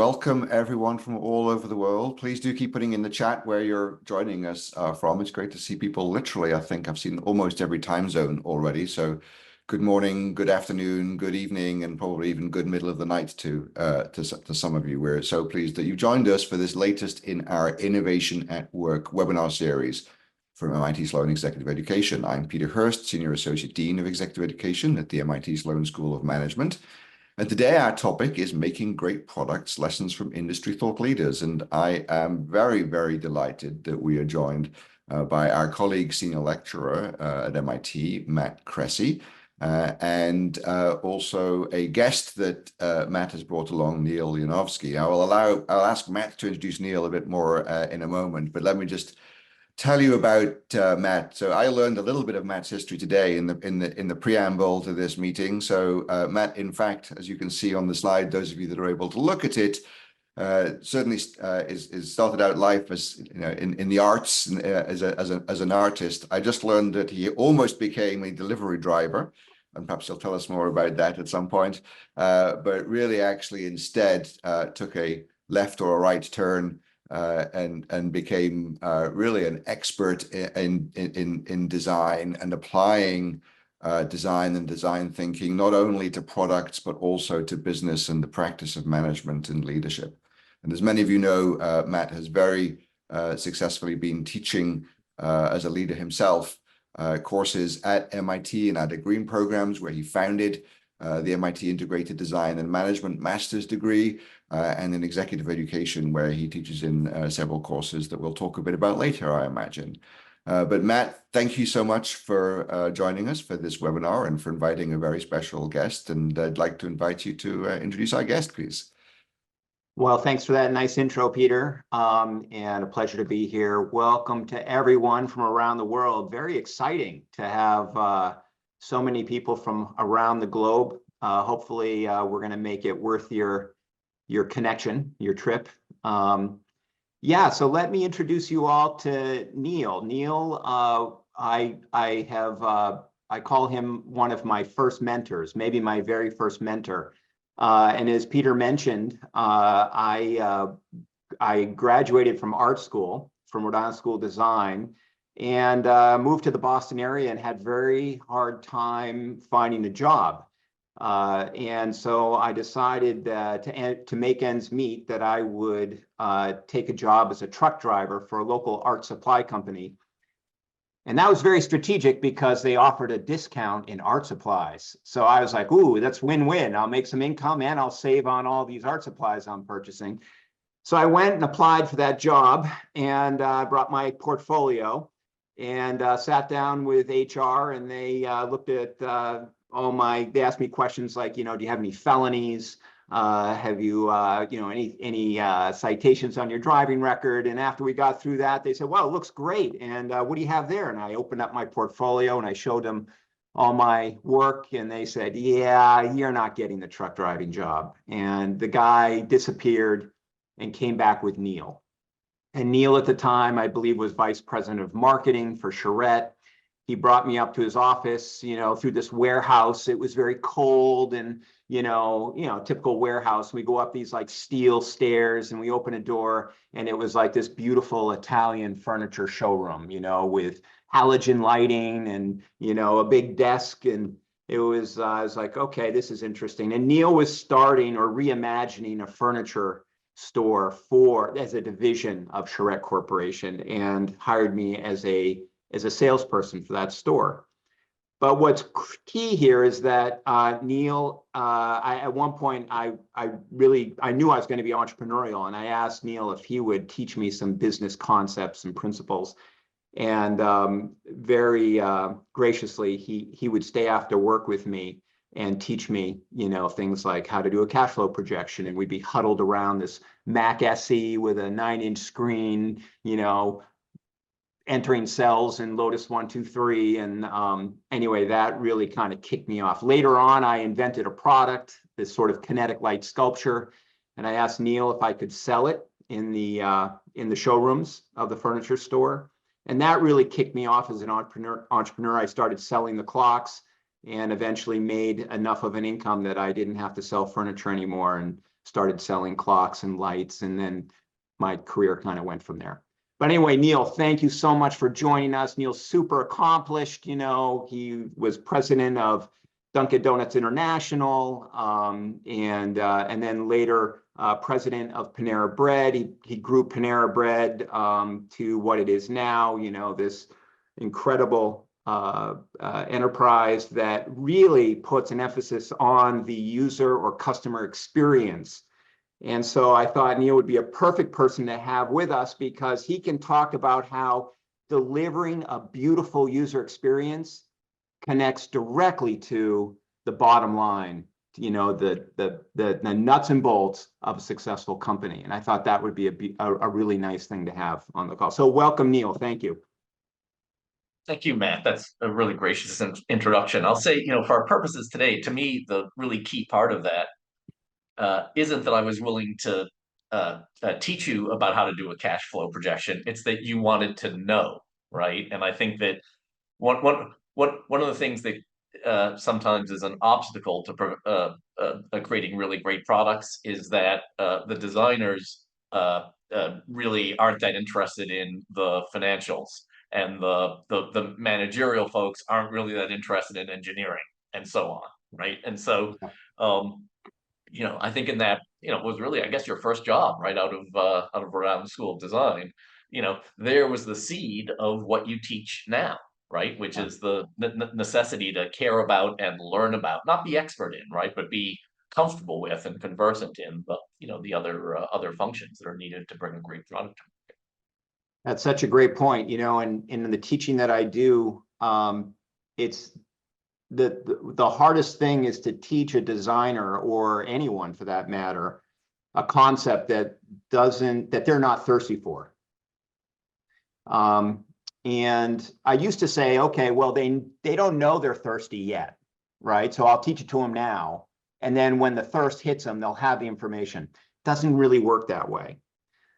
welcome everyone from all over the world. Please do keep putting in the chat where you're joining us from. It's great to see people literally. I think I've seen almost every time zone already. So good morning, good afternoon, good evening, and probably even good middle of the night to some of you. We're so pleased that you've joined us for this latest in our Innovation at Work webinar series from MIT Sloan Executive Education. I'm Peter Hurst, Senior Associate Dean of Executive Education at the MIT Sloan School of Management. And today our topic is making great products, lessons from industry thought leaders. And I am very, very delighted that we are joined by our colleague, senior lecturer at MIT, Matt Kressy, and also a guest that Matt has brought along, Neal Yanofsky. I'll ask Matt to introduce Neal a bit more in a moment, but let me just tell you about Matt. So I learned a little bit of Matt's history today in the preamble to this meeting. So Matt, in fact, as you can see on the slide, those of you that are able to look at it, certainly is started out life as in the arts as an artist. I just learned that he almost became a delivery driver, and perhaps he'll tell us more about that at some point. But really, actually, instead took a left or a right turn. And became really an expert in design and applying design and design thinking, not only to products, but also to business and the practice of management and leadership. And as many of you know, Matt has very successfully been teaching as a leader himself courses at MIT and at degree programs where he founded the MIT Integrated Design and Management Master's degree, and in executive education, where he teaches in several courses that we'll talk a bit about later, I imagine. But Matt, thank you so much for joining us for this webinar and for inviting a very special guest. And I'd like to invite you to introduce our guest, please. Well, thanks for that nice intro, Peter, and a pleasure to be here. Welcome to everyone from around the world. Very exciting to have so many people from around the globe. Hopefully, we're going to make it worth your connection, your trip. Yeah, so let me introduce you all to Neal. Neal, I call him one of my first mentors, maybe my very first mentor. And as Peter mentioned, I graduated from art school, from Rhode Island School of Design, and moved to the Boston area and had very hard time finding a job. And so I decided to make ends meet that I would take a job as a truck driver for a local art supply company. And that was very strategic because they offered a discount in art supplies. So I was like, ooh, that's win-win. I'll make some income and I'll save on all these art supplies I'm purchasing. So I went and applied for that job and brought my portfolio and sat down with HR, and they looked at they asked me questions like, do you have any felonies? Have you, any citations on your driving record? And after we got through that, they said, well, it looks great. And what do you have there? And I opened up my portfolio and I showed them all my work, and they said, yeah, you're not getting the truck driving job. And the guy disappeared and came back with Neal. And Neal at the time, I believe, was vice president of marketing for Charette. He brought me up to his office, through this warehouse. It was very cold and, typical warehouse. We go up these like steel stairs and we open a door, and it was like this beautiful Italian furniture showroom, with halogen lighting and, a big desk. And it was, I was like, okay, this is interesting. And Neal was starting or reimagining a furniture store as a division of Charette Corporation, and hired me as a salesperson for that store. But what's key here is that Neal, at one point, I knew I was going to be entrepreneurial, and I asked Neal if he would teach me some business concepts and principles. And very graciously, he would stay after work with me and teach me, things like how to do a cash flow projection. And we'd be huddled around this Mac SE with a 9-inch screen, entering cells in Lotus 1, 2, 3. And anyway, that really kind of kicked me off. Later on, I invented a product, this sort of kinetic light sculpture. And I asked Neal if I could sell it in the showrooms of the furniture store. And that really kicked me off as an entrepreneur. I started selling the clocks and eventually made enough of an income that I didn't have to sell furniture anymore, and started selling clocks and lights, and then my career kind of went from there. But anyway, Neal, thank you so much for joining us. Neal's super accomplished. You know, he was president of Dunkin' Donuts International, and then later president of Panera Bread. He grew Panera Bread to what it is now. You know, this incredible enterprise that really puts an emphasis on the user or customer experience. And so I thought Neal would be a perfect person to have with us because he can talk about how delivering a beautiful user experience connects directly to the bottom line, you know, the nuts and bolts of a successful company. And I thought that would be a really nice thing to have on the call. So welcome, Neal. Thank you. Thank you, Matt. That's a really gracious introduction. I'll say, you know, for our purposes today, to me, the really key part of that isn't that I was willing to teach you about how to do a cash flow projection. It's that you wanted to know, right? And I think that one of the things that sometimes is an obstacle to creating really great products is that the designers really aren't that interested in the financials, and the managerial folks aren't really that interested in engineering, and so on, right? And so you know, I think in that, you know, it was really, I guess, your first job right out of around School of Design. You know, there was the seed of what you teach now, right? Which is the necessity to care about and learn about, not be expert in, right, but be comfortable with and conversant in the, you know, the other functions that are needed to bring a great product to market. That's such a great point. You know, and in the teaching that I do, it's the hardest thing is to teach a designer, or anyone for that matter, a concept that they're not thirsty for. And I used to say, okay, well, they don't know they're thirsty yet, right? So I'll teach it to them now, and then when the thirst hits them, they'll have the information. Doesn't really work that way.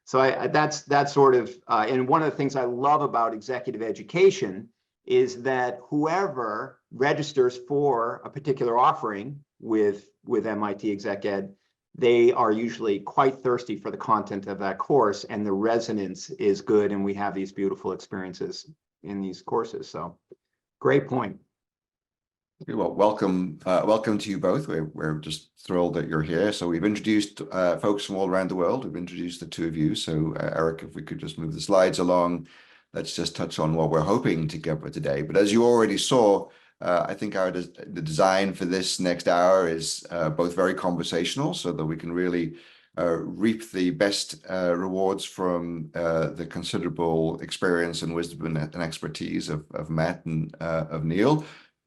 So that's sort of, and one of the things I love about executive education is that whoever registers for a particular offering with MIT Exec Ed, they are usually quite thirsty for the content of that course, and the resonance is good, and we have these beautiful experiences in these courses. So great point. Well, welcome to you both. We're just thrilled that you're here. So we've introduced folks from all around the world. We've introduced the two of you. So Eric, if we could just move the slides along, let's just touch on what we're hoping to cover today. But as you already saw, I think the design for this next hour is both very conversational, so that we can really reap the best rewards from the considerable experience and wisdom and expertise of Matt and of Neal,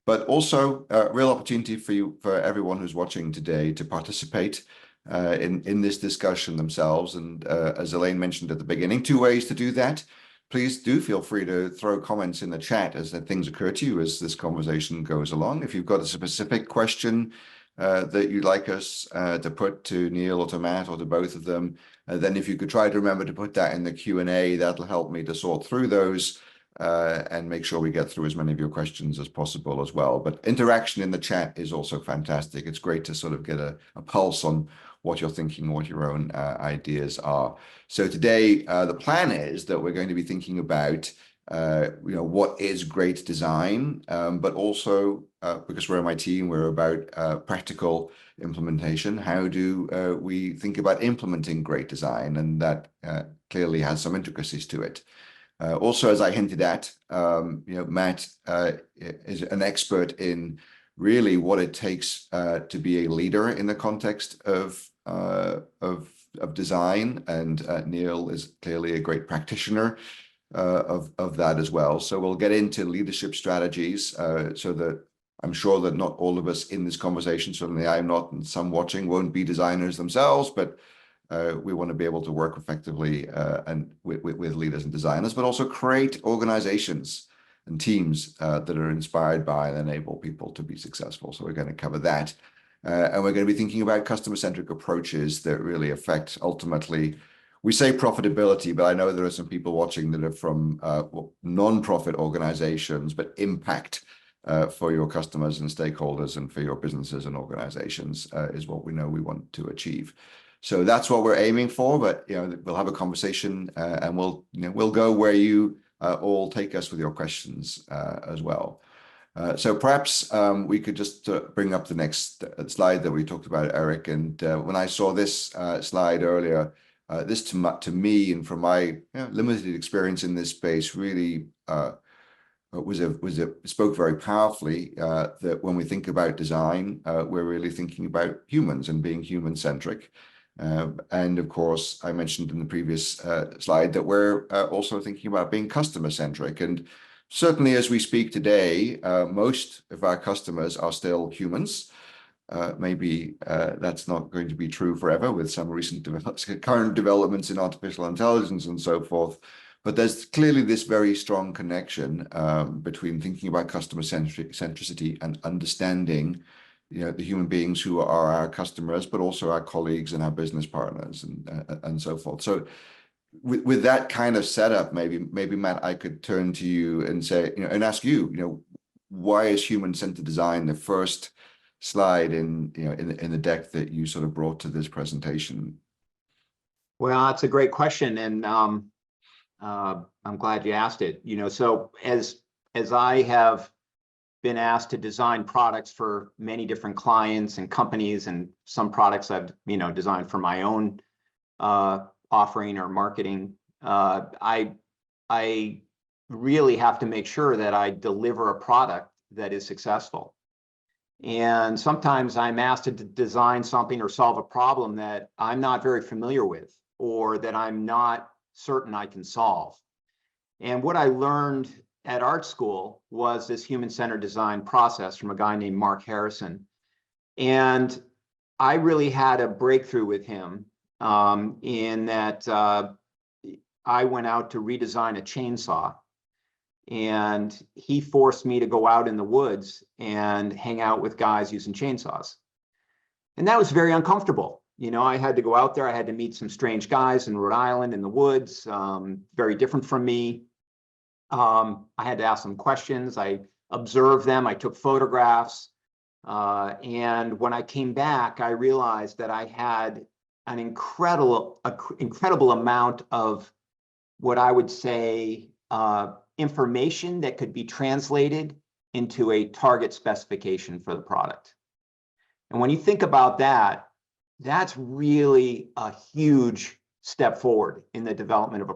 but also a real opportunity for everyone who's watching today to participate in this discussion themselves. And as Elaine mentioned at the beginning, two ways to do that. Please do feel free to throw comments in the chat as things occur to you as this conversation goes along. If you've got a specific question that you'd like us to put to Neal or to Matt or to both of them, then if you could try to remember to put that in the Q&A, that'll help me to sort through those and make sure we get through as many of your questions as possible as well. But interaction in the chat is also fantastic. It's great to sort of get a pulse on what you're thinking, what your own ideas are. So today, the plan is that we're going to be thinking about, what is great design, but also because we're MIT and we're about practical implementation. How do we think about implementing great design? And that clearly has some intricacies to it. Also, as I hinted at, Matt is an expert in really what it takes to be a leader in the context of design, and Neal is clearly a great practitioner of that as well. So we'll get into leadership strategies, so that I'm sure that not all of us in this conversation, certainly I'm not, and some watching won't be designers themselves, but we want to be able to work effectively and with leaders and designers, but also create organizations and teams that are inspired by and enable people to be successful. So we're going to cover that. And we're going to be thinking about customer-centric approaches that really affect, ultimately, we say profitability, but I know there are some people watching that are from non-profit organizations, but impact for your customers and stakeholders and for your businesses and organizations is what we know we want to achieve. So that's what we're aiming for. But we'll have a conversation, and we'll go where you all take us with your questions as well. So perhaps we could just bring up the next slide that we talked about, Eric. And when I saw this slide earlier, this to me and from my limited experience in this space really spoke very powerfully that when we think about design, we're really thinking about humans and being human-centric. And of course, I mentioned in the previous slide that we're also thinking about being customer-centric. And certainly as we speak today, most of our customers are still humans. Maybe that's not going to be true forever with some current developments in artificial intelligence and so forth. But there's clearly this very strong connection between thinking about customer centricity and understanding the human beings who are our customers, but also our colleagues and our business partners and so forth. So with that kind of setup, maybe Matt, I could turn to you and say, and ask you, why is human-centered design the first slide in the deck that you sort of brought to this presentation? Well, that's a great question, and I'm glad you asked it. So as I have been asked to design products for many different clients and companies, and some products I've designed for my own offering or marketing, I really have to make sure that I deliver a product that is successful. And sometimes I'm asked to design something or solve a problem that I'm not very familiar with, or that I'm not certain I can solve. And what I learned at art school was this human-centered design process from a guy named Mark Harrison. And I really had a breakthrough with him in that I went out to redesign a chainsaw. And he forced me to go out in the woods and hang out with guys using chainsaws. And that was very uncomfortable. I had to go out there. I had to meet some strange guys in Rhode Island in the woods, very different from me. I had to ask them questions. I observed them. I took photographs. And when I came back, I realized that I had an incredible amount of what I would say information that could be translated into a target specification for the product. And when you think about that, that's really a huge step forward in the development of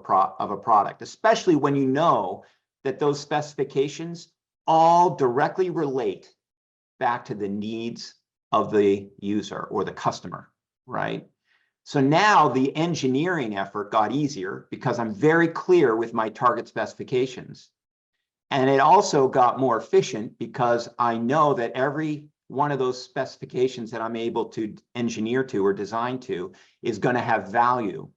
a product, especially when you know that those specifications all directly relate back to the needs of the user or the customer, right? So now the engineering effort got easier because I'm very clear with my target specifications. And it also got more efficient because I know that every one of those specifications that I'm able to engineer to or design to is going to have value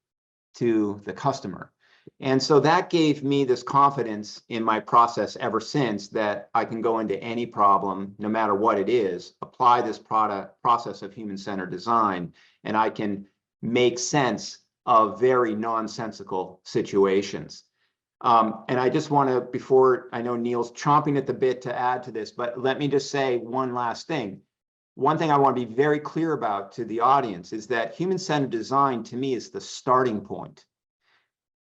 to the customer. And so that gave me this confidence in my process ever since, that I can go into any problem, no matter what it is, apply this process of human-centered design, and I can make sense of very nonsensical situations. And I just want to, before, I know Neal's chomping at the bit to add to this, but let me just say one last thing. One thing I want to be very clear about to the audience is that human-centered design to me is the starting point.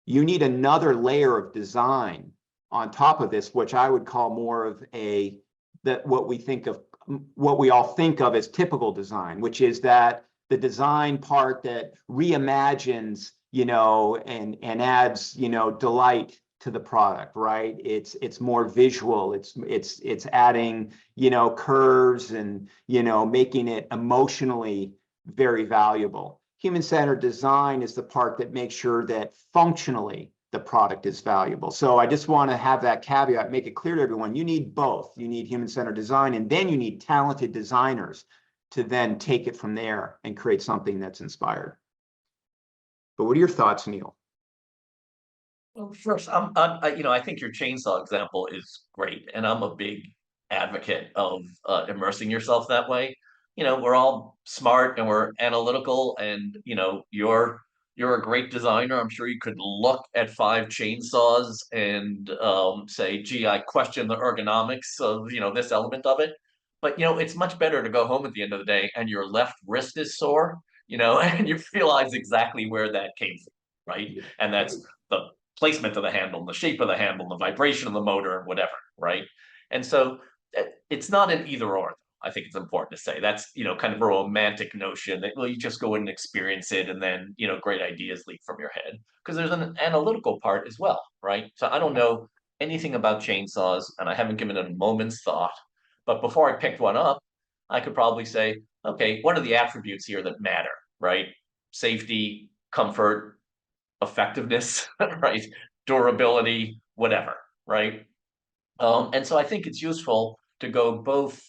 You need another layer of design on top of this, which I would call more of what we all think of as typical design, which is that the design part that reimagines, and adds, delight to the product, right? It's more visual. It's adding, curves and, making it emotionally very valuable. Human-centered design is the part that makes sure that functionally the product is valuable. So I just want to have that caveat, make it clear to everyone, you need both. You need human-centered design, and then you need talented designers to then take it from there and create something that's inspired. But what are your thoughts, Neal? Well, first, I think your chainsaw example is great, and I'm a big advocate of immersing yourself that way. We're all smart and we're analytical, and you're a great designer. I'm sure you could look at 5 chainsaws and say, "Gee, I question the ergonomics of this element of it." But it's much better to go home at the end of the day and your left wrist is sore and you realize exactly where that came from, right? And that's the placement of the handle, the shape of the handle, the vibration of the motor, whatever, right? And so it's not an either or. I think it's important to say that's, kind of a romantic notion that, well, you just go in and experience it and then, great ideas leap from your head. Because there's an analytical part as well, right? So I don't know anything about chainsaws and I haven't given it a moment's thought. But before I picked one up, I could probably say, okay, what are the attributes here that matter, right? Safety, comfort, effectiveness, right? Durability, whatever, right? And so I think it's useful to go both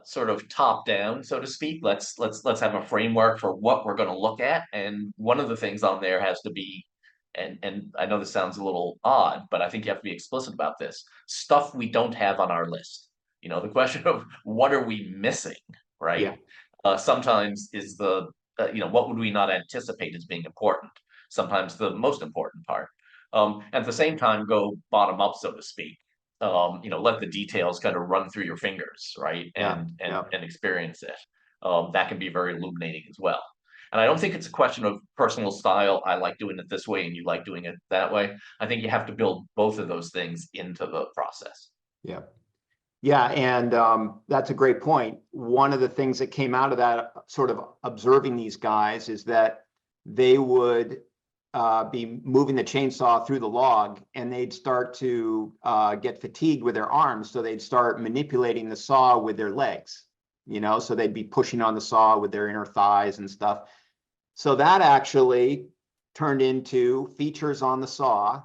sort of top down, so to speak. Let's have a framework for what we're going to look at, and one of the things on there has to be, and I know this sounds a little odd, but I think you have to be explicit about this stuff we don't have on our list. The question of what are we missing, right? Yeah. Sometimes is the what would we not anticipate as being important? Sometimes the most important part. At the same time, go bottom up, so to speak. Let the details kind of run through your fingers, right? Yeah. And experience it. That can be very illuminating as well. And I don't think it's a question of personal style. I like doing it this way and you like doing it that way. I think you have to build both of those things into the process. Yeah. Yeah, and that's a great point. One of the things that came out of that sort of observing these guys is that they would be moving the chainsaw through the log and they'd start to get fatigued with their arms. So they'd start manipulating the saw with their legs, so they'd be pushing on the saw with their inner thighs and stuff. So that actually turned into features on the saw,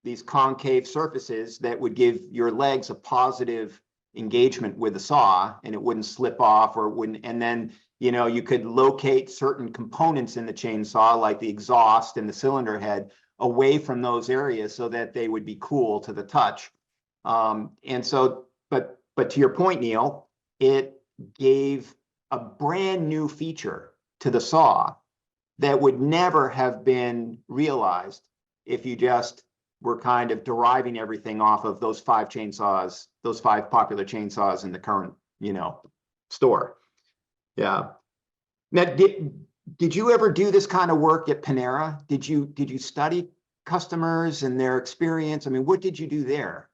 these concave surfaces that would give your legs a positive engagement with the saw and it wouldn't slip off or it wouldn't. And then, you could locate certain components in the chainsaw, like the exhaust and the cylinder head, away from those areas so that they would be cool to the touch. And so, but to your point, Neal, it gave a brand new feature to the saw that would never have been realized if you just were kind of deriving everything off of those five popular chainsaws in the current, store. Yeah. Now, did you ever do this kind of work at Panera? Did you study customers and their experience? I mean, what did you do there?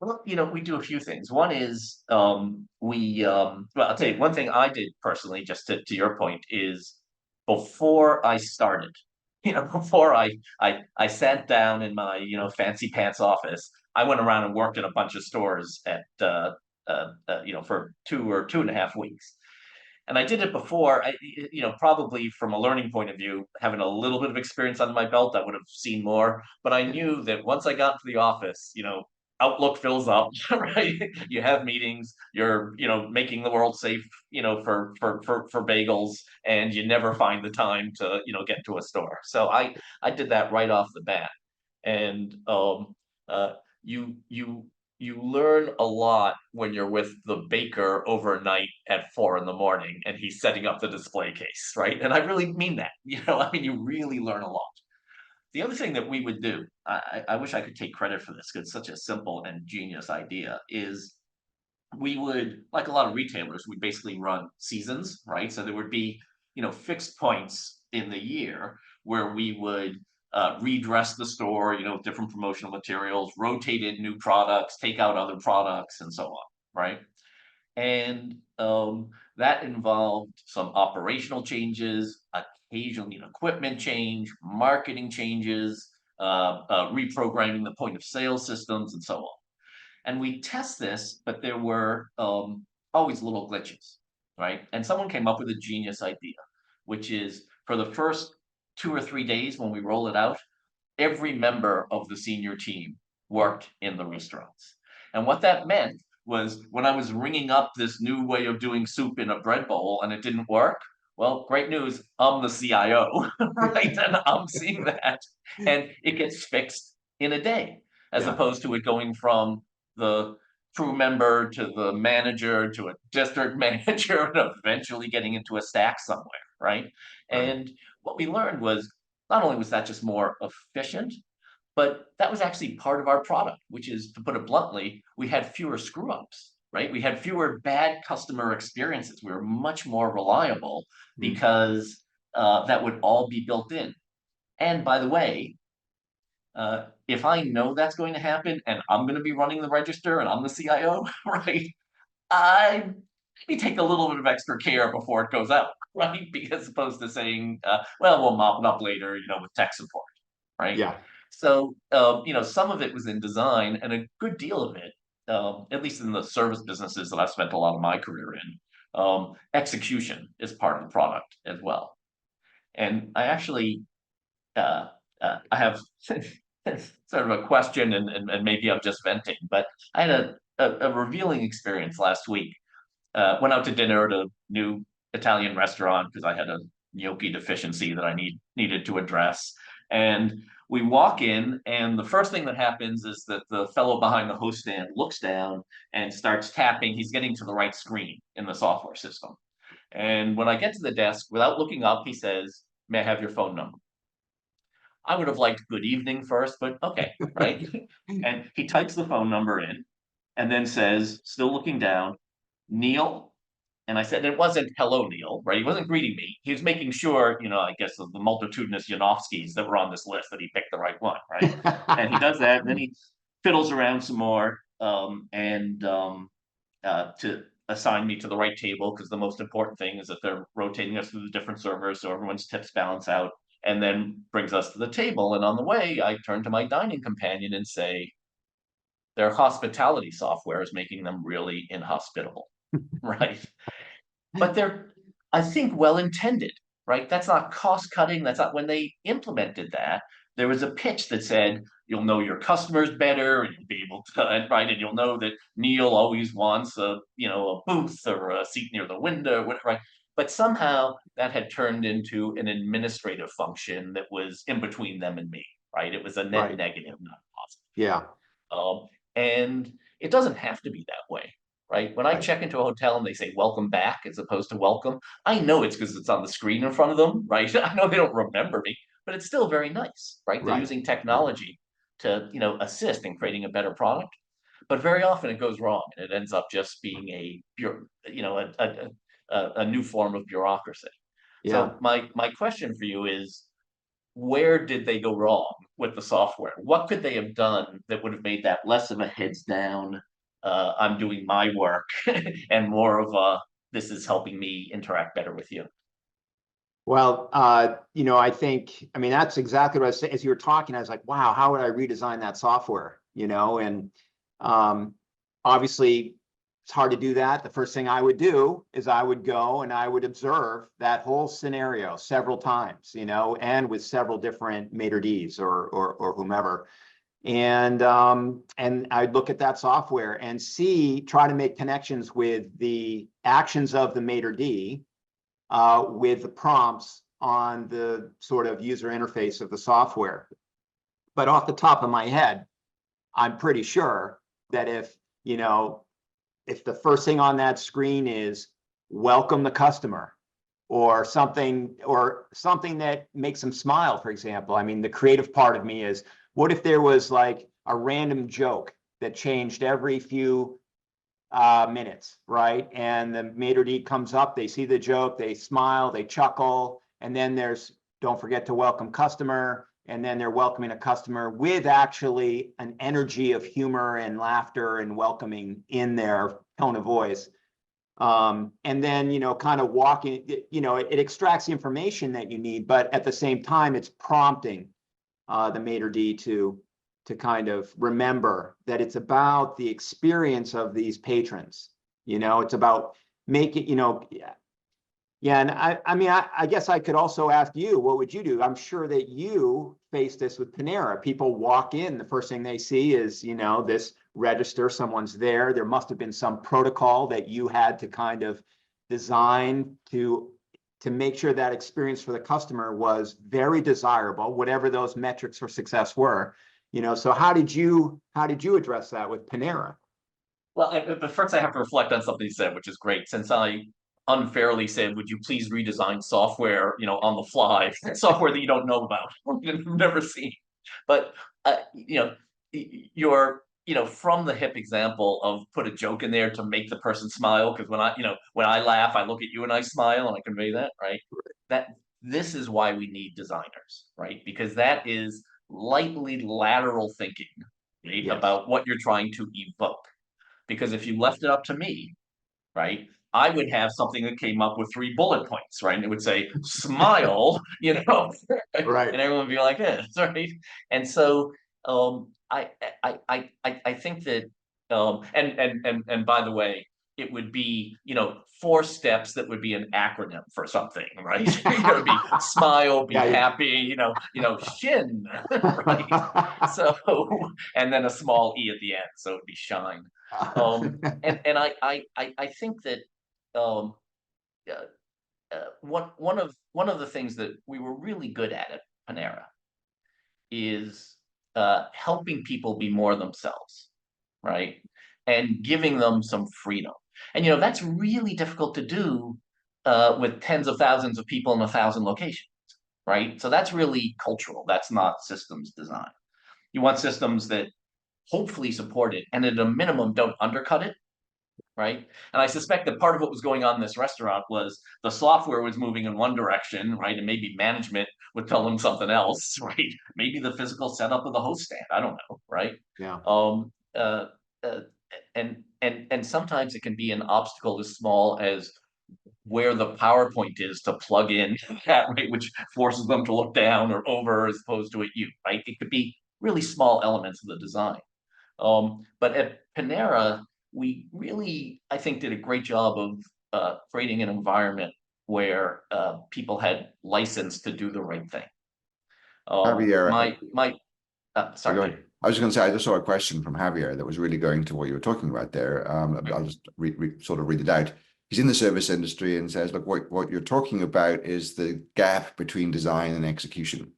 Well, we do a few things. One is well, I'll tell you one thing I did personally, just to your point, is before I started, before I sat down in my, fancy pants office, I went around and worked in a bunch of stores at for 2 or 2.5 weeks. And I did it before, probably from a learning point of view, having a little bit of experience under my belt, I would have seen more. But I knew that once I got to the office, Outlook fills up, right? You have meetings, you're, making the world safe, for bagels, and you never find the time to, get to a store. So I did that right off the bat. And you learn a lot when you're with the baker overnight at 4 a.m. and he's setting up the display case, right? And I really mean that. You really learn a lot. The other thing that we would do, I wish I could take credit for this because it's such a simple and genius idea, is we would, like a lot of retailers, we basically run seasons, right? So there would be, fixed points in the year where we would redress the store, different promotional materials, rotate in new products, take out other products, and so on, right? And that involved some operational changes, occasionally equipment change, marketing changes, reprogramming the point of sale systems, and so on. And we test this, but there were always little glitches, right? And someone came up with a genius idea, which is for the first 2 or 3 days when we roll it out, every member of the senior team worked in the restaurants. And what that meant was when I was ringing up this new way of doing soup in a bread bowl and it didn't work, well, great news, I'm the CIO, right? And I'm seeing that. And it gets fixed in a day, as opposed to it going from the crew member to the manager to a district manager and eventually getting into a stack somewhere, right? And what we learned was not only was that just more efficient, but that was actually part of our product, which is, to put it bluntly, we had fewer screw ups, right? We had fewer bad customer experiences. We were much more reliable because that would all be built in. And by the way, if I know that's going to happen and I'm going to be running the register and I'm the CIO, right? I maybe take a little bit of extra care before it goes out, right? As opposed to saying, well, we'll mop it up later, with tech support, right? Yeah. So, some of it was in design, and a good deal of it, at least in the service businesses that I've spent a lot of my career in, execution is part of the product as well. And I actually, I have sort of a question, and maybe I'm just venting, but I had a revealing experience last week. Went out to dinner at a new Italian restaurant because I had a gnocchi deficiency that I needed to address. And we walk in, and the first thing that happens is that the fellow behind the host stand looks down and starts tapping. He's getting to the right screen in the software system. And when I get to the desk, without looking up, he says, "May I have your phone number?" I would have liked good evening first, but okay, right? And he types the phone number in and then says, still looking down, "Neal." And I said, it wasn't "hello, Neal," right? He wasn't greeting me. He was making sure, I guess of the multitudinous Yanofskys that were on this list, that he picked the right one, right? And he does that, and then he fiddles around some more, to assign me to the right table, because the most important thing is that they're rotating us through the different servers so everyone's tips balance out, and then brings us to the table. And on the way, I turn to my dining companion and say, their hospitality software is making them really inhospitable, right? But they're, I think, well intended, right? That's not cost cutting. That's not, when they implemented that, there was a pitch that said, you'll know your customers better, and you'll be able to, right? And you'll know that Neal always wants a booth or a seat near the window, right? But somehow that had turned into an administrative function that was in between them and me, right? It was a net Right. negative, not positive. Yeah. And it doesn't have to be that way, right? When I Right. check into a hotel and they say welcome back as opposed to welcome, I know it's because it's on the screen in front of them, right? I know they don't remember me, but it's still very nice, right? They're Right. using technology to, assist in creating a better product. But very often it goes wrong, and it ends up just being a new form of bureaucracy. Yeah. So my question for you is, where did they go wrong with the software? What could they have done that would have made that less of a heads down, I'm doing my work, and more of a, this is helping me interact better with you? Well, I think, that's exactly what I was saying. As you were talking, I was like, wow, how would I redesign that software? And obviously it's hard to do that. The first thing I would do is I would go and I would observe that whole scenario several times, and with several different maitre d's or whomever. And I'd look at that software and try to make connections with the actions of the maitre d, with the prompts on the sort of user interface of the software. But off the top of my head, I'm pretty sure that if the first thing on that screen is welcome the customer, or something that makes them smile, for example. The creative part of me is, what if there was like a random joke that changed every few minutes, right? And the maitre d' comes up, they see the joke, they smile, they chuckle, and then there's, don't forget to welcome customer, and then they're welcoming a customer with actually an energy of humor and laughter and welcoming in their tone of voice. And then, kind of walking, it extracts the information that you need, but at the same time, it's prompting the maitre d' to kind of remember that it's about the experience of these patrons. It's about making, yeah. And I guess I could also ask you, what would you do? I'm sure that you face this with Panera. People walk in, the first thing they see is, this register, someone's there. There must have been some protocol that you had to kind of design to make sure that experience for the customer was very desirable, whatever those metrics for success were. So how did you address that with Panera? Well, but first I have to reflect on something you said, which is great. Since I unfairly said, would you please redesign software, on the fly, software that you don't know about, you've never seen. But, your from the hip example of put a joke in there to make the person smile, because when I laugh, I look at you and I smile and I convey that, right? That this is why we need designers, right? Because that is lightly lateral thinking, right, Yes. about what you're trying to evoke. Because if you left it up to me, right, I would have something that came up with 3 bullet points, right? And it would say, smile, Right. and everyone would be like, this, right? And so I think that and by the way, it would be 4 steps that would be an acronym for something, right? It would be smile, be Yeah, happy, shin, right? So and then a small e at the end, so it'd be shine. And I think that um, one of the things that we were really good at Panera is helping people be more themselves, right? And giving them some freedom. And that's really difficult to do with tens of thousands of people in 1,000 locations, right? So that's really cultural. That's not systems design. You want systems that hopefully support it, and at a minimum don't undercut it, right? And I suspect that part of what was going on in this restaurant was the software was moving in one direction, right? And maybe management would tell them something else, right? Maybe the physical setup of the host stand, I don't know, right? Yeah. Uh, and sometimes it can be an obstacle as small as where the PowerPoint is to plug in that, right, which forces them to look down or over as opposed to at you, right? It could be really small elements of the design. But at Panera, we really, I think, did a great job of creating an environment where people had license to do the right thing. Javier, Sorry, go Peter. ahead. I was just going to say, I just saw a question from Javier that was really going to what you were talking about there. I'll just sort of read it out. He's in the service industry and says, look, what you're talking about is the gap between design and execution.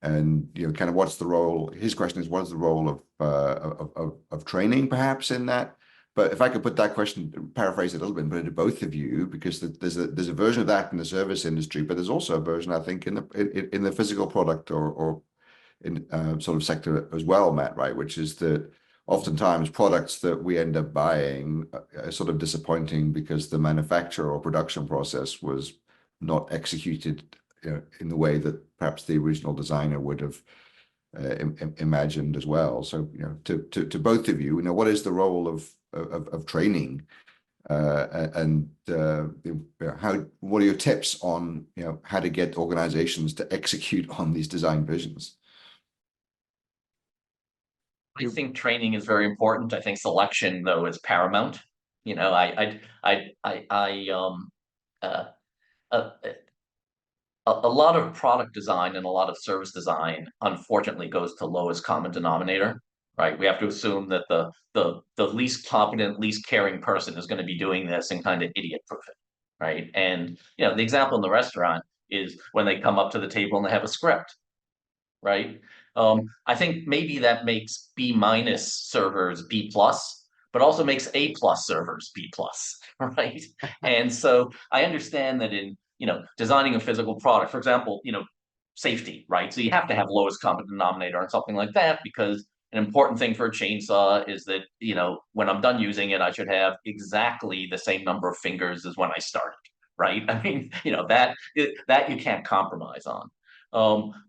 And kind of what's the role? His question is, what is the role of training, perhaps, in that? But if I could put that question, paraphrase it a little bit, and put it to both of you, because there's a version of that in the service industry, but there's also a version, I think, in the physical product or in sort of sector as well, Matt, right? Which is that oftentimes products that we end up buying are sort of disappointing because the manufacture or production process was not executed in the way that perhaps the original designer would have imagined as well. So, to both of you, what is the role of training, and what are your tips on how to get organizations to execute on these design visions? I think training is very important. I think selection, though, is paramount. A lot of product design and a lot of service design, unfortunately, goes to lowest common denominator, right? We have to assume that the least competent, least caring person is going to be doing this and kind of idiot proof it, right? And the example in the restaurant is when they come up to the table and they have a script, right? I think maybe that makes B- servers B+, but also makes A+ servers B+, right? And so I understand that in designing a physical product, for example, safety, right? So you have to have lowest common denominator on something like that, because an important thing for a chainsaw is that when I'm done using it, I should have exactly the same number of fingers as when I started, right? I mean, that you can't compromise on.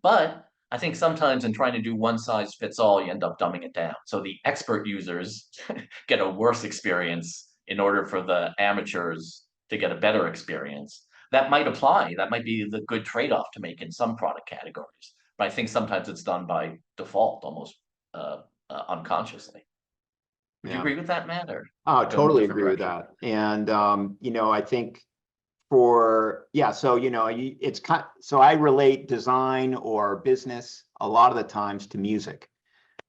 But I think sometimes in trying to do one size fits all, you end up dumbing it down. So the expert users get a worse experience in order for the amateurs to get a better experience. That might apply. That might be the good trade-off to make in some product categories. But I think sometimes it's done by default, almost unconsciously. Would you agree with that, Matt? Or Oh, totally agree with that. And I think so so I relate design or business a lot of the times to music.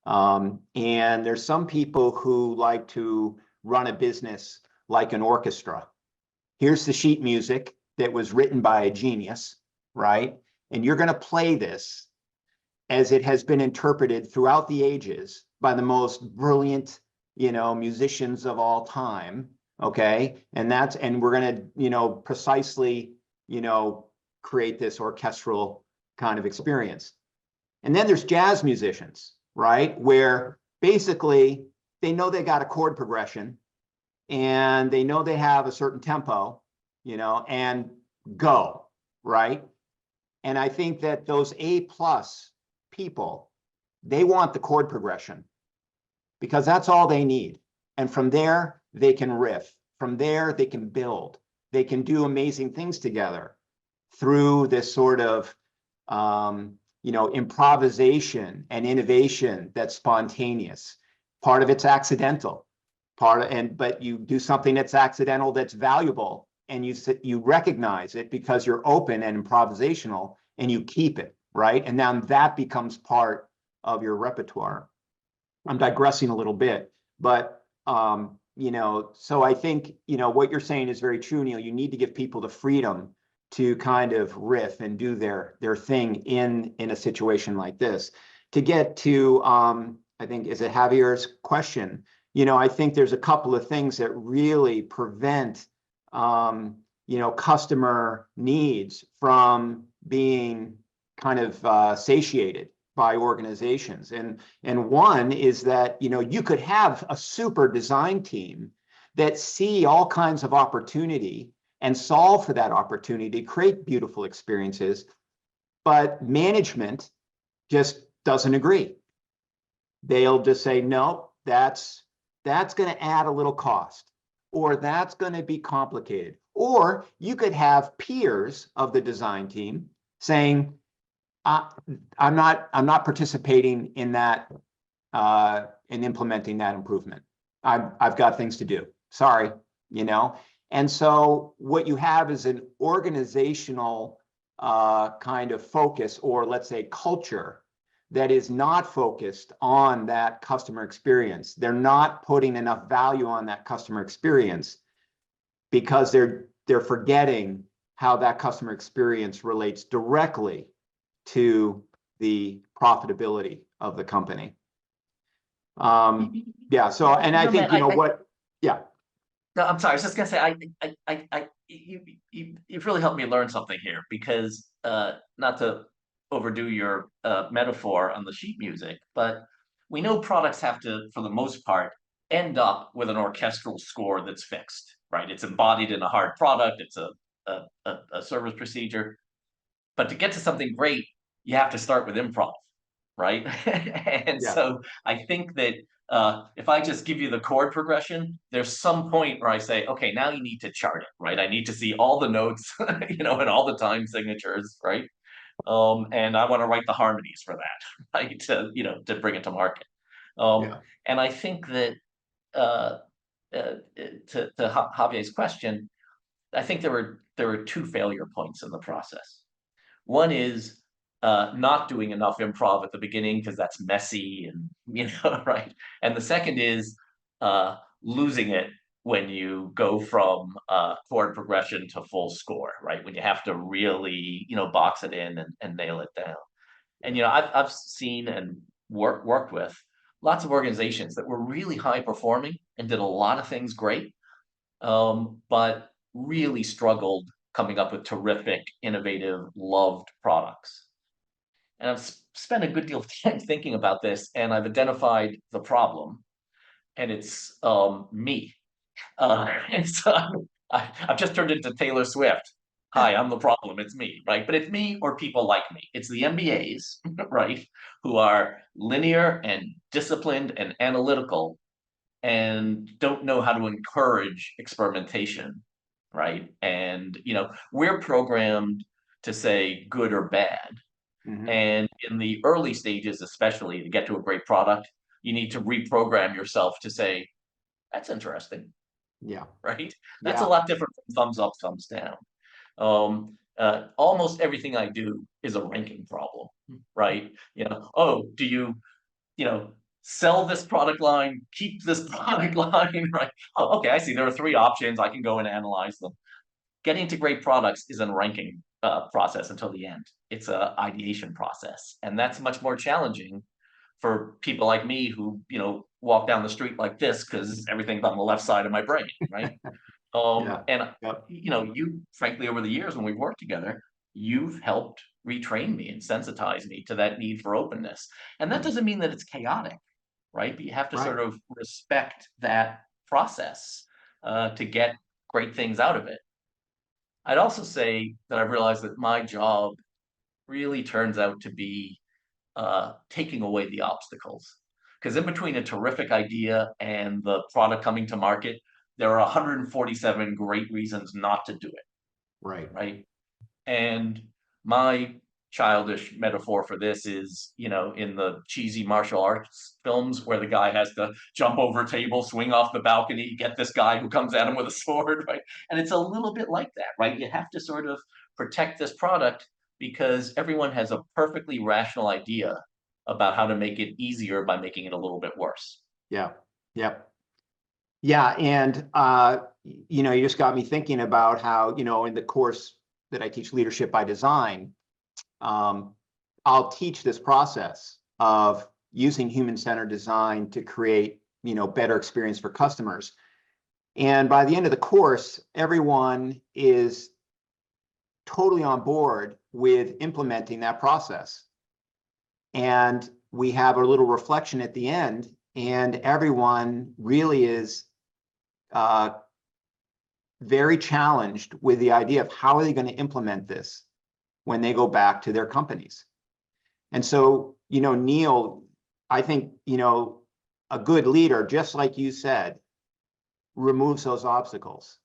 And there's some people who like to run a business like an orchestra. Here's the sheet music that was written by a genius, right? And you're going to play this as it has been interpreted throughout the ages by the most brilliant, musicians of all time. Okay. And we're going to, precisely, create this orchestral kind of experience. And then there's jazz musicians, right? Where basically they know they got a chord progression and they know they have a certain tempo, and go, right? And I think that those A+ people, they want the chord progression because that's all they need. And from there, they can riff. From there, they can build. They can do amazing things together through this sort of, improvisation and innovation that's spontaneous. Part of it's accidental. But you do something that's accidental that's valuable, and you recognize it because you're open and improvisational, and you keep it, right? And now that becomes part of your repertoire. I'm digressing a little bit, but so I think what you're saying is very true, Neal. You need to give people the freedom to kind of riff and do their thing in a situation like this. To get to I think, is it Javier's question? I think there's a couple of things that really prevent customer needs from being kind of satiated by organizations. And one is that, you could have a super design team that see all kinds of opportunity and solve for that opportunity, create beautiful experiences, but management just doesn't agree. They'll just say, no, that's going to add a little cost, or that's going to be complicated. Or you could have peers of the design team saying, I'm not participating in that, in implementing that improvement. I've got things to do. Sorry, And so what you have is an organizational kind of focus, or let's say culture, that is not focused on that customer experience. They're not putting enough value on that customer experience because they're forgetting how that customer experience relates directly to the profitability of the company. Yeah. So, and I think, yeah. No, I'm sorry. I was just gonna say, you've really helped me learn something here, because not to overdo your metaphor on the sheet music, but we know products have to, for the most part, end up with an orchestral score that's fixed, right? It's embodied in a hard product. It's a service procedure. But to get to something great, you have to start with improv, right? And so I think that if I just give you the chord progression, there's some point where I say, okay, now you need to chart it, right? I need to see all the notes, and all the time signatures, right? And I want to write the harmonies for that, right? To bring it to market. And I think that to Javier's question, I think there were two failure points in the process. One is not doing enough improv at the beginning because that's messy and right. And the second is losing it when you go from chord progression to full score, right? When you have to really box it in and nail it down. And I've seen and worked with lots of organizations that were really high performing and did a lot of things great, but really struggled coming up with terrific, innovative, loved products. And I've spent a good deal of time thinking about this, and I've identified the problem, and it's me. And so I've just turned into Taylor Swift. Hi, I'm the problem. It's me, right? But it's me or people like me. It's the MBAs, right, who are linear and disciplined and analytical and don't know how to encourage experimentation, right? And we're programmed to say good or bad. And in the early stages, especially to get to a great product, you need to reprogram yourself to say, that's interesting. Yeah. Right. That's a lot different from thumbs up, thumbs down. Almost everything I do is a ranking problem, right? Oh, do you sell this product line, keep this product line, right? Oh, okay, I see. There are three options. I can go and analyze them. Getting to great products isn't a ranking process until the end. It's an ideation process, and that's much more challenging for people like me who walk down the street like this because everything's on the left side of my brain, right? And you frankly, over the years when we've worked together, you've helped retrain me and sensitize me to that need for openness. And that doesn't mean that it's chaotic. right? But you have to Right. sort of respect that process to get great things out of it. I'd also say that I've realized that my job really turns out to be taking away the obstacles. Because in between a terrific idea and the product coming to market, there are 147 great reasons not to do it, Right. right? And my childish metaphor for this is, in the cheesy martial arts films where the guy has to jump over a table, swing off the balcony, get this guy who comes at him with a sword, right? And it's a little bit like that, right? You have to sort of protect this product because everyone has a perfectly rational idea about how to make it easier by making it a little bit worse. Yeah. Yep. Yeah. And, you just got me thinking about how, in the course that I teach leadership by design, I'll teach this process of using human-centered design to create, better experience for customers. And by the end of the course, everyone is totally on board with implementing that process. And we have a little reflection at the end, and everyone really is very challenged with the idea of how are they going to implement this when they go back to their companies. And so, Neal, I think, a good leader, just like you said, removes those obstacles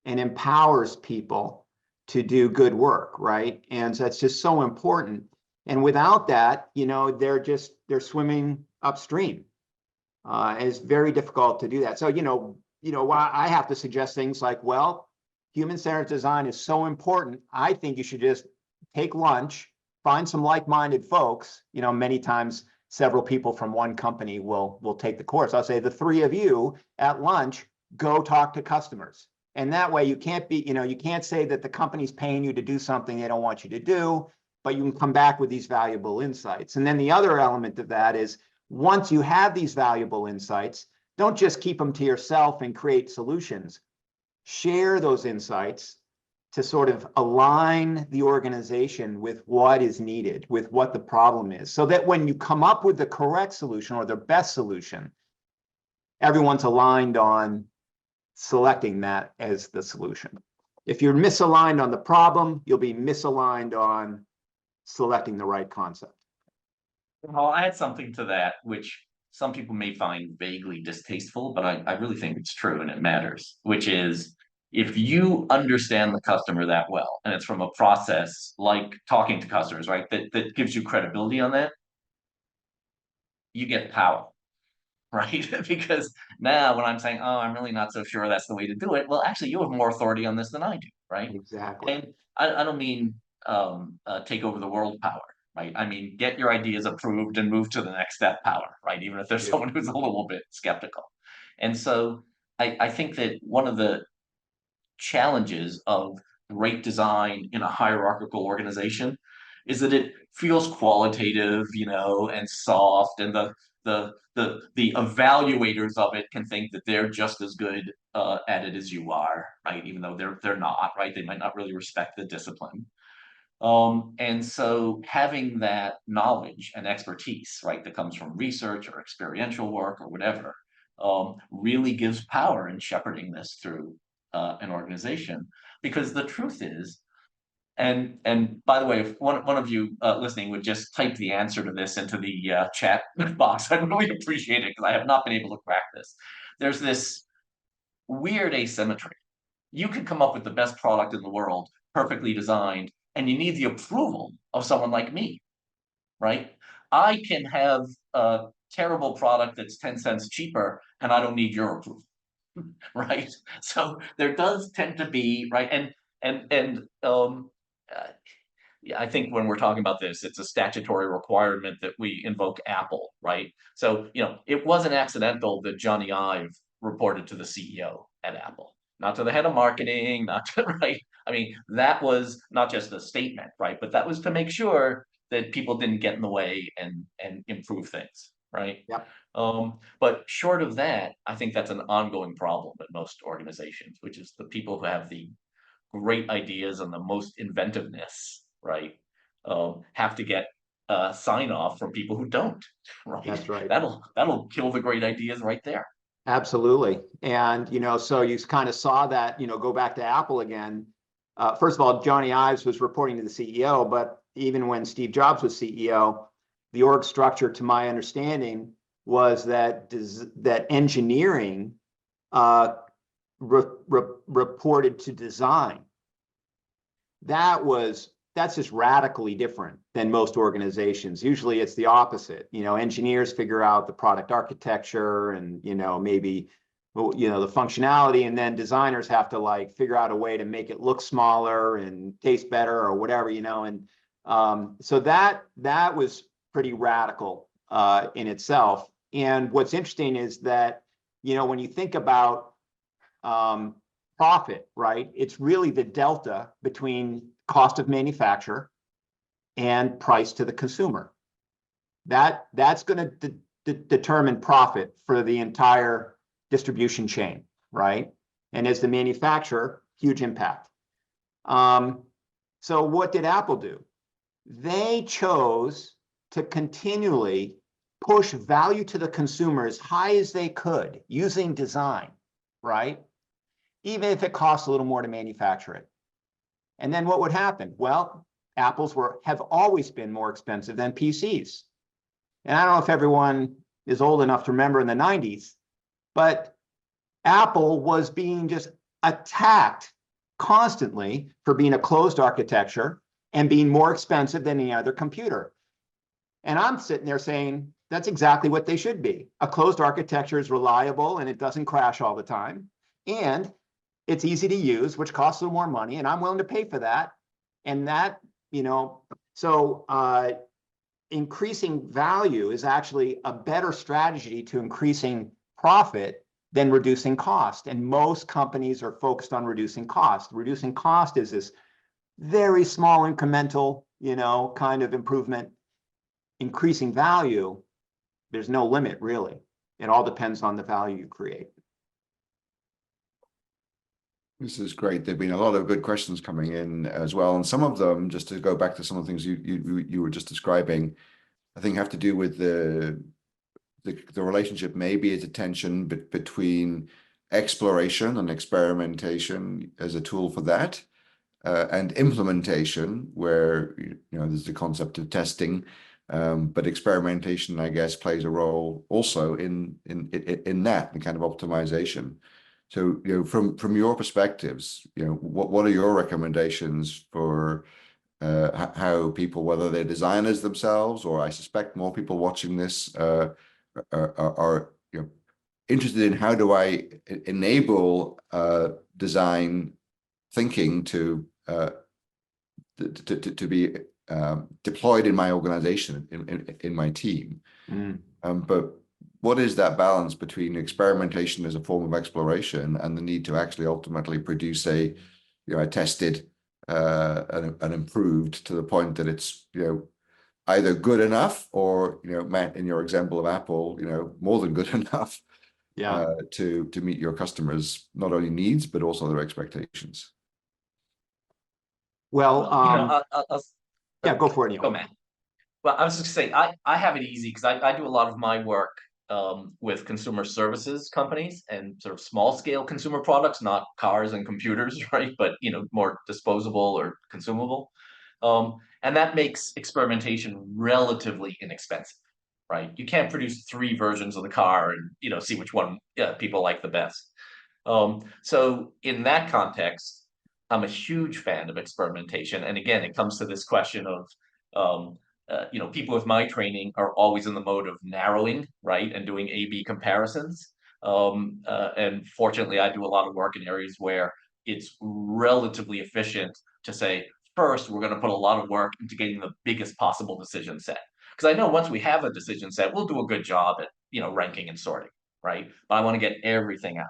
and empowers people to do good work, right? And so that's just so important. And without that, they're swimming upstream. It's very difficult to do that. So, why I have to suggest things like, well, human-centered design is so important. I think you should just take lunch, find some like-minded folks. Many times several people from one company will take the course. I'll say the three of you at lunch, go talk to customers. And that way you can't say that the company's paying you to do something they don't want you to do, but you can come back with these valuable insights. And then the other element of that is, once you have these valuable insights, don't just keep them to yourself and create solutions. Share those insights to sort of align the organization with what is needed, with what the problem is, so that when you come up with the correct solution or the best solution, everyone's aligned on selecting that as the solution. If you're misaligned on the problem, you'll be misaligned on selecting the right concept. I'll add something to that, which some people may find vaguely distasteful, but I really think it's true and it matters, which is, if you understand the customer that well, and it's from a process like talking to customers, right, that gives you credibility on that, you get power, right? Because now when I'm saying, oh, I'm really not so sure that's the way to do it, well, actually, you have more authority on this than I do, right? Exactly. And I don't mean take over the world power, right? I mean, get your ideas approved and move to the next step power, right? Even if there's someone who's a little bit skeptical. And so I think that one of the challenges of great design in a hierarchical organization is that it feels qualitative, and soft, and the evaluators of it can think that they're just as good at it as you are, right? Even though they're not, right? They might not really respect the discipline. And so having that knowledge and expertise, right, that comes from research or experiential work or whatever, really gives power in shepherding this through an organization. Because the truth is, and by the way, if one of you listening would just type the answer to this into the chat box, I'd really appreciate it, because I have not been able to crack this. There's this weird asymmetry. You could come up with the best product in the world, perfectly designed, and you need the approval of someone like me, right? I can have a terrible product that's 10 cents cheaper, and I don't need your approval, right? So there does tend to be, right, yeah, I think when we're talking about this, it's a statutory requirement that we invoke Apple, right? So, it wasn't accidental that Johnny Ive reported to the CEO at Apple, not to the head of marketing, not to, right? I mean, that was not just a statement, right? But that was to make sure that people didn't get in the way and improve things, right? Yep. But short of that, I think that's an ongoing problem at most organizations, which is the people who have the great ideas and the most inventiveness, right, have to get sign off from people who don't, right? That's right. That'll kill the great ideas right there. Absolutely. And, so you kind of saw that, go back to Apple again. First of all, Johnny Ives was reporting to the CEO, but even when Steve Jobs was CEO, the org structure, to my understanding, was that engineering reported to design. That's just radically different than most organizations. Usually it's the opposite. Engineers figure out the product architecture and, maybe, the functionality, and then designers have to figure out a way to make it look smaller and taste better or whatever, and so that was pretty radical in itself. And what's interesting is that, when you think about profit, right, it's really the delta between cost of manufacture and price to the consumer. That's going to determine profit for the entire distribution chain, right? And as the manufacturer, huge impact. So what did Apple do? They chose to continually push value to the consumer as high as they could using design, right? Even if it costs a little more to manufacture it. And then what would happen? Well, Apples have always been more expensive than PCs. And I don't know if everyone is old enough to remember in the 90s, but Apple was being just attacked constantly for being a closed architecture and being more expensive than any other computer. And I'm sitting there saying, that's exactly what they should be. A closed architecture is reliable and it doesn't crash all the time. And it's easy to use, which costs a little more money, and I'm willing to pay for that. And that, so increasing value is actually a better strategy to increasing profit than reducing cost. And most companies are focused on reducing cost. Reducing cost is this very small incremental, kind of improvement. Increasing value, there's no limit, really. It all depends on the value you create. This is great. There've been a lot of good questions coming in as well, and some of them, just to go back to some of the things you were just describing, I think have to do with the relationship. Maybe it's a tension between exploration and experimentation as a tool for that, and implementation, where there's the concept of testing, but experimentation, I guess, plays a role also in that, the kind of optimization. So, from your perspectives, what are your recommendations for how people, whether they're designers themselves, or I suspect more people watching this are interested in how do I enable design thinking to be deployed in my organization, in my team. But what is that balance between experimentation as a form of exploration and the need to actually ultimately produce a tested and improved to the point that it's either good enough, or Matt, in your example of Apple, more than good enough, to meet your customers' not only needs but also their expectations? Well, yeah, go for it, Neal. Go, Matt. Well, I was just saying, I have it easy because I do a lot of my work with consumer services companies and sort of small scale consumer products, not cars and computers, right? But more disposable or consumable, and that makes experimentation relatively inexpensive, right? You can't produce 3 versions of the car and see which one people like the best. So in that context, I'm a huge fan of experimentation, and again, it comes to this question of people with my training are always in the mode of narrowing, right, and doing A/B comparisons. And fortunately, I do a lot of work in areas where it's relatively efficient to say, first, we're going to put a lot of work into getting the biggest possible decision set. Because I know once we have a decision set, we'll do a good job at ranking and sorting, right? But I want to get everything out.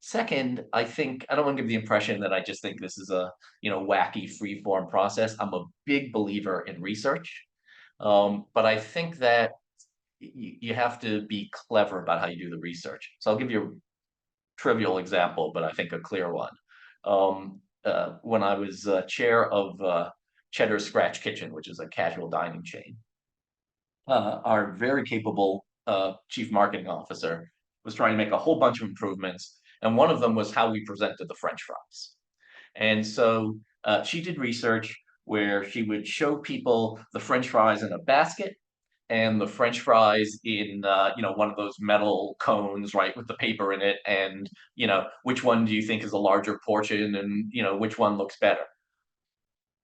Second, I think I don't want to give the impression that I just think this is a wacky free form process. I'm a big believer in research, but I think that you have to be clever about how you do the research. So I'll give you a trivial example, but I think a clear one. When I was chair of Cheddar Scratch Kitchen, which is a casual dining chain. Our very capable chief marketing officer was trying to make a whole bunch of improvements, and one of them was how we presented the French fries. And so she did research where she would show people the French fries in a basket and the French fries in one of those metal cones, right, with the paper in it, and which one do you think is a larger portion, and which one looks better.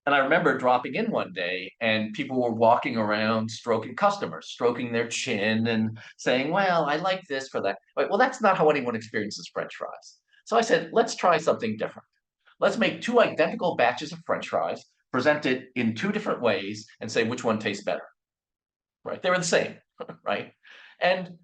And I remember dropping in one day and people were walking around stroking customers, stroking their chin and saying, well, I like this for that. Well, that's not how anyone experiences French fries. So I said, let's try something different. Let's make 2 identical batches of French fries, present it in 2 different ways, and say which one tastes better. Right? They were the same, right? And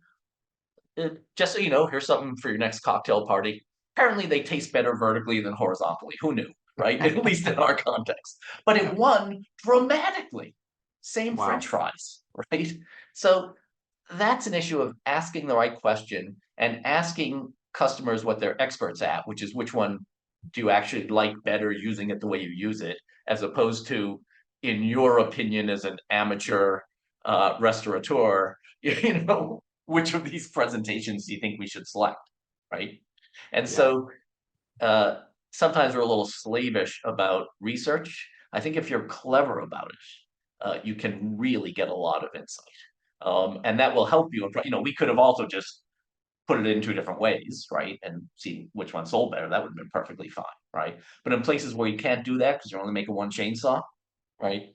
just so you know, here's something for your next cocktail party. Apparently they taste better vertically than horizontally. Who knew, right? At least in our context. But it won dramatically. Same Wow. French fries, right? So that's an issue of asking the right question and asking customers what they're experts at, which is which one do you actually like better using it the way you use it, as opposed to, in your opinion as an amateur restaurateur, which of these presentations do you think we should select, right? And so sometimes we're a little slavish about research. I think if you're clever about it, you can really get a lot of insight. And that will help you. We could have also just put it in 2 different ways, right? And see which one sold better. That would have been perfectly fine, right? But in places where you can't do that because you're only making 1 chainsaw, right?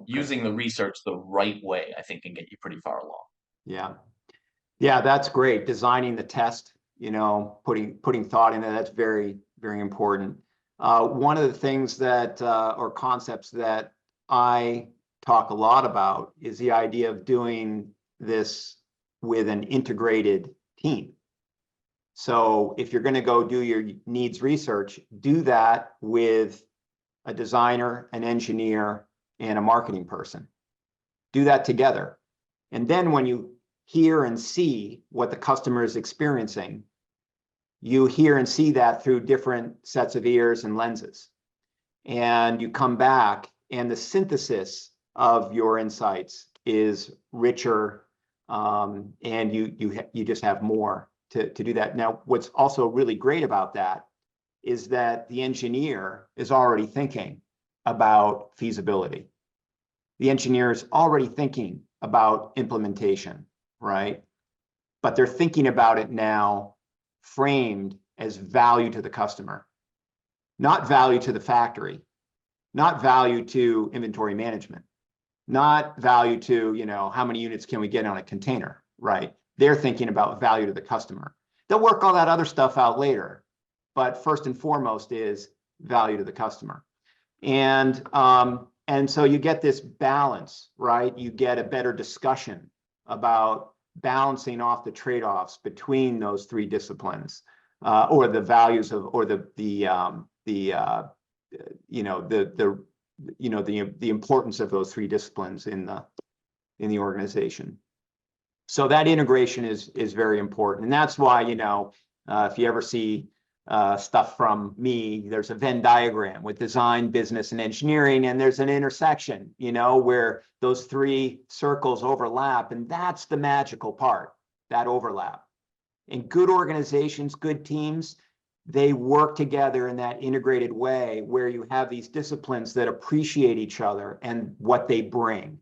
Using the research the right way, I think, can get you pretty far along. Yeah, that's great. Designing the test, putting thought in it, that's very, very important. One of the things that, or concepts that I talk a lot about is the idea of doing this with an integrated team. So if you're going to go do your needs research, do that with a designer, an engineer, and a marketing person. Do that together. And then when you hear and see what the customer is experiencing, you hear and see that through different sets of ears and lenses. And you come back and the synthesis of your insights is richer, and you just have more to do that. Now, what's also really great about that is that the engineer is already thinking about feasibility. The engineer is already thinking about implementation, right? But they're thinking about it now framed as value to the customer, not value to the factory, not value to inventory management, not value to, how many units can we get on a container, right? They're thinking about value to the customer. They'll work all that other stuff out later, but first and foremost is value to the customer. And so you get this balance, right? You get a better discussion about balancing off the trade-offs between those 3 disciplines, or the values of, or the importance of those 3 disciplines in the organization. So that integration is very important, and that's why if you ever see stuff from me, there's a Venn diagram with design, business, and engineering, and there's an intersection, where those 3 circles overlap, and that's the magical part, that overlap. In good organizations, good teams, they work together in that integrated way where you have these disciplines that appreciate each other and what they bring.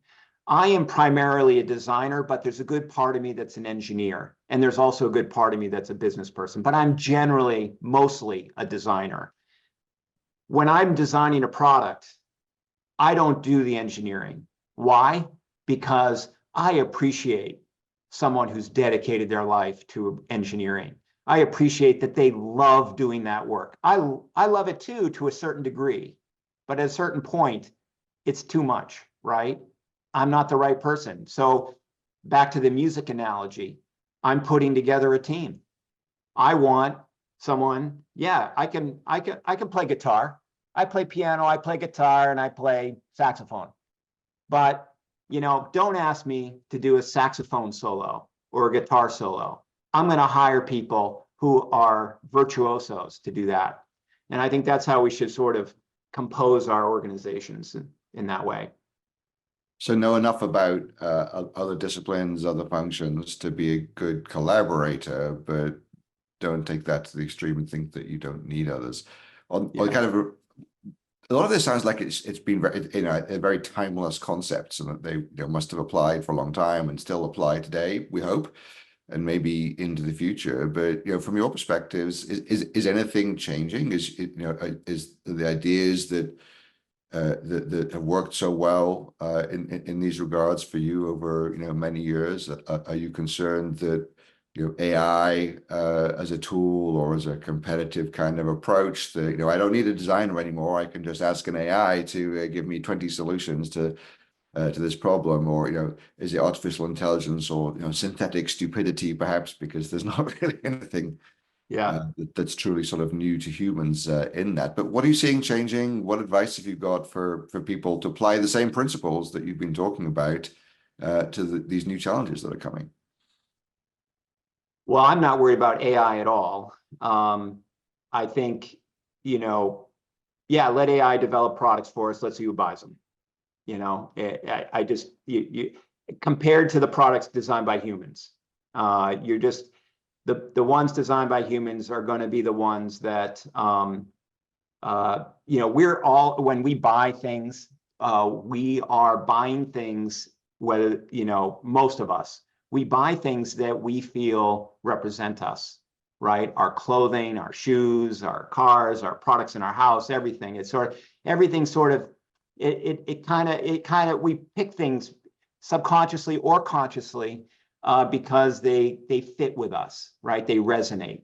I am primarily a designer, but there's a good part of me that's an engineer. And there's also a good part of me that's a business person, but I'm generally mostly a designer. When I'm designing a product, I don't do the engineering. Why? Because I appreciate someone who's dedicated their life to engineering. I appreciate that they love doing that work. I love it too, to a certain degree, but at a certain point, it's too much, right? I'm not the right person. So back to the music analogy, I'm putting together a team. I want someone, I can play guitar. I play piano, I play guitar, and I play saxophone. But, don't ask me to do a saxophone solo or a guitar solo. I'm going to hire people who are virtuosos to do that. And I think that's how we should sort of compose our organizations. in that way. So know enough about other disciplines, other functions to be a good collaborator, but don't take that to the extreme and think that you don't need others. On kind of a lot of this sounds like it's been very, a very timeless concept, and that they must have applied for a long time and still apply today, we hope, and maybe into the future. But from your perspectives, is anything changing? Is the ideas that that have worked so well in these regards for you over many years? Are you concerned that AI as a tool or as a competitive kind of approach that I don't need a designer anymore, I can just ask an AI to give me 20 solutions to this problem? Or is it artificial intelligence or synthetic stupidity perhaps, because there's not really anything that's truly sort of new to humans in that. But what are you seeing changing? What advice have you got for people to apply the same principles that you've been talking about to these new challenges that are coming? Well, I'm not worried about AI at all. I think, let AI develop products for us. Let's see who buys them. I just, compared to the products designed by humans, you're just, the ones designed by humans are going to be the ones that, we're all, when we buy things, we are buying things, whether, most of us, we buy things that we feel represent us, right? Our clothing, our shoes, our cars, our products in our house, everything. It's sort of, everything sort of, it kind of, we pick things subconsciously or consciously because they fit with us, right? They resonate.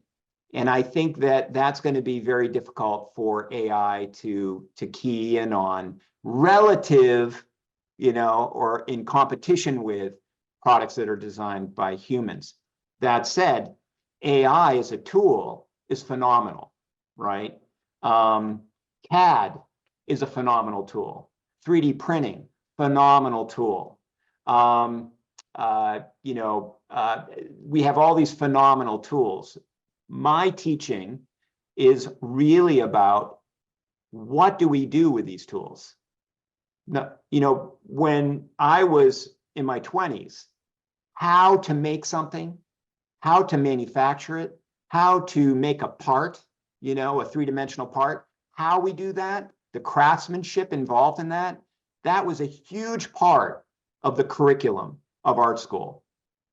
And I think that that's going to be very difficult for AI to key in on relative, or in competition with products that are designed by humans. That said, AI as a tool is phenomenal, right? CAD is a phenomenal tool. 3D printing, phenomenal tool. We have all these phenomenal tools. My teaching is really about what do we do with these tools? Now, when I was in my 20s, how to make something, how to manufacture it, how to make a part, a three-dimensional part, how we do that, the craftsmanship involved in that, that was a huge part of the curriculum of art school.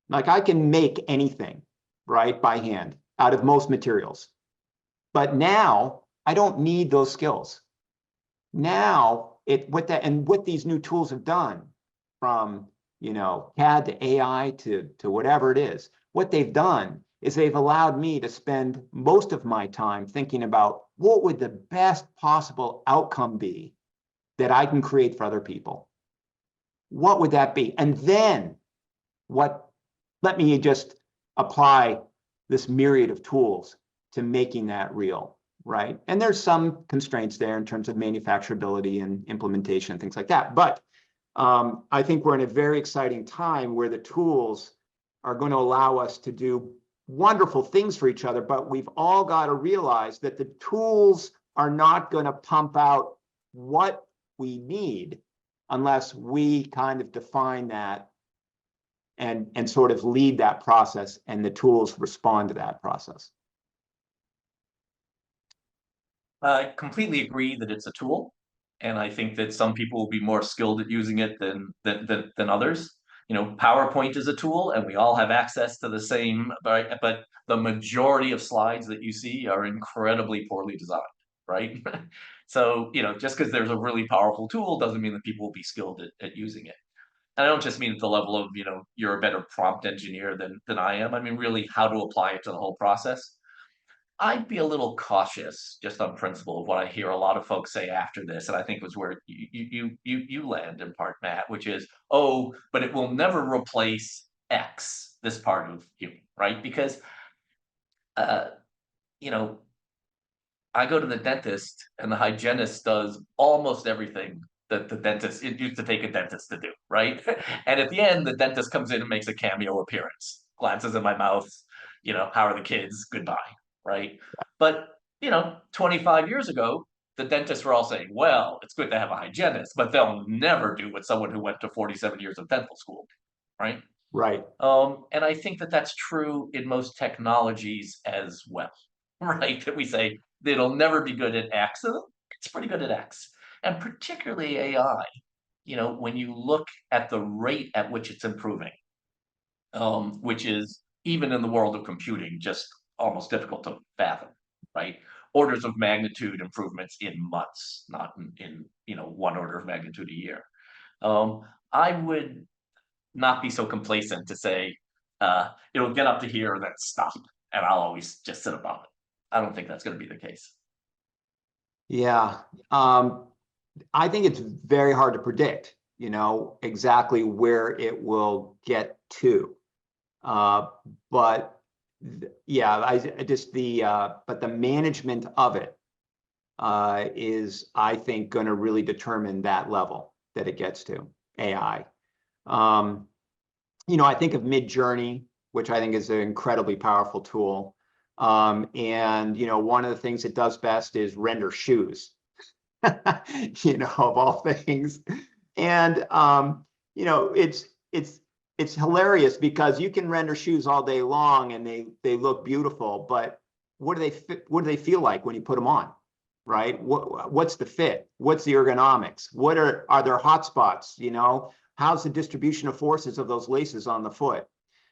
Like I can make anything, right, by hand out of most materials. But now I don't need those skills. Now what these new tools have done, from CAD to AI to whatever it is, what they've done is they've allowed me to spend most of my time thinking about what would the best possible outcome be that I can create for other people. What would that be? And then let me just apply this myriad of tools to making that real, right? And there's some constraints there in terms of manufacturability and implementation and things like that. But I think we're in a very exciting time where the tools are going to allow us to do wonderful things for each other, but we've all got to realize that the tools are not going to pump out what we need unless we kind of define that and sort of lead that process, and the tools respond to that process. I completely agree that it's a tool, and I think that some people will be more skilled at using it than others. PowerPoint is a tool, and we all have access to the same, but the majority of slides that you see are incredibly poorly designed, right? So, just because there's a really powerful tool doesn't mean that people will be skilled at using it. And I don't just mean at the level of, you're a better prompt engineer than I am. I mean, really how to apply it to the whole process. I'd be a little cautious just on principle of what I hear a lot of folks say after this, and I think was where you land in part, Matt, which is, oh, but it will never replace X, this part of human, right? Because I go to the dentist, and the hygienist does almost everything that it used to take a dentist to do, right? And at the end, the dentist comes in and makes a cameo appearance, glances in my mouth, how are the kids? Goodbye, right? But 25 years ago, the dentists were all saying, well, it's good to have a hygienist, but they'll never do what someone who went to 47 years of dental school, right? Right. And I think that that's true in most technologies as well, right? That we say it'll never be good at X, and it's pretty good at X. And particularly AI, when you look at the rate at which it's improving, which is, even in the world of computing, just almost difficult to fathom, right? Orders of magnitude improvements in months, not in one order of magnitude a year. I would not be so complacent to say it'll get up to here and then stop, and I'll always just sit above it. I don't think that's going to be the case. Yeah. I think it's very hard to predict, exactly where it will get to. But yeah, but the management of it is, I think, going to really determine that level that it gets to, AI. I think of Midjourney, which I think is an incredibly powerful tool. And one of the things it does best is render shoes, of all things. And it's hilarious because you can render shoes all day long and they look beautiful, but what do they feel like when you put them on, right? What's the fit? What's the ergonomics? Are there hot spots? How's the distribution of forces of those laces on the foot?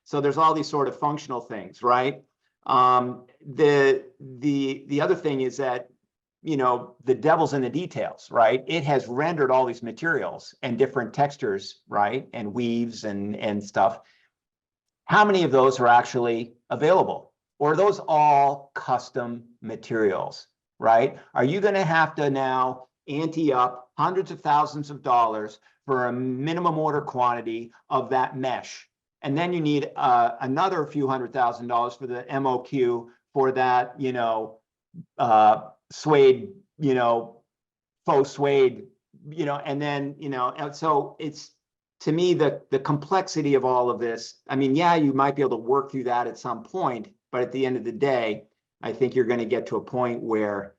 So there's all these sort of functional things, right? The other thing is that the devil's in the details, right? It has rendered all these materials and different textures, right? And weaves and stuff. How many of those are actually available? Or are those all custom materials, right? Are you going to have to now ante up hundreds of thousands of dollars for a minimum order quantity of that mesh? And then you need another few $100,000 for the MOQ for that, suede, faux suede, and then, and so it's, to me, the complexity of all of this. I mean, yeah, you might be able to work through that at some point, but at the end of the day, I think you're going to get to a point where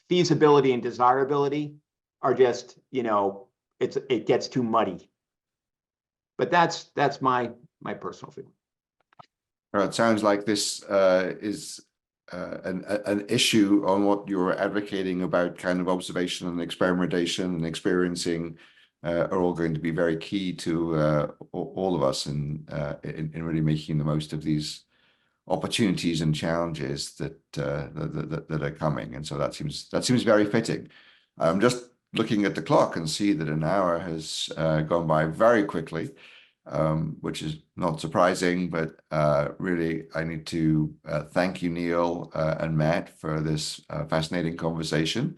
feasibility and desirability are just, it gets too muddy. But that's my personal feeling. Well, it sounds like this is an issue on what you're advocating about, kind of observation and experimentation and experiencing are all going to be very key to all of us in really making the most of these opportunities and challenges that are coming. And so that seems very fitting. I'm just looking at the clock and see that an hour has gone by very quickly, which is not surprising, but really I need to thank you, Neal and Matt, for this fascinating conversation.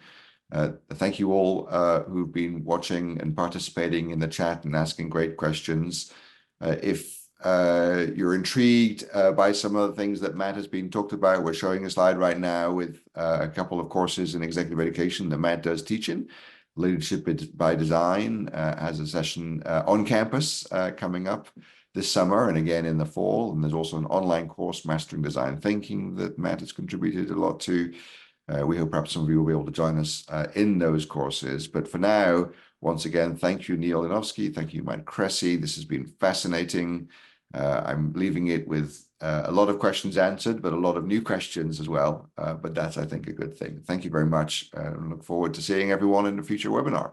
Thank you all who've been watching and participating in the chat and asking great questions. If you're intrigued by some of the things that Matt has been talked about, we're showing a slide right now with a couple of courses in executive education that Matt does teach in. Leadership by Design has a session on campus coming up this summer and again in the fall. And there's also an online course, Mastering Design Thinking, that Matt has contributed a lot to. We hope perhaps some of you will be able to join us in those courses. But for now, once again, thank you, Neal Yanofsky. Thank you, Matt Kressy. This has been fascinating. I'm leaving it with a lot of questions answered, but a lot of new questions as well. But that's, I think, a good thing. Thank you very much. And look forward to seeing everyone in a future webinar.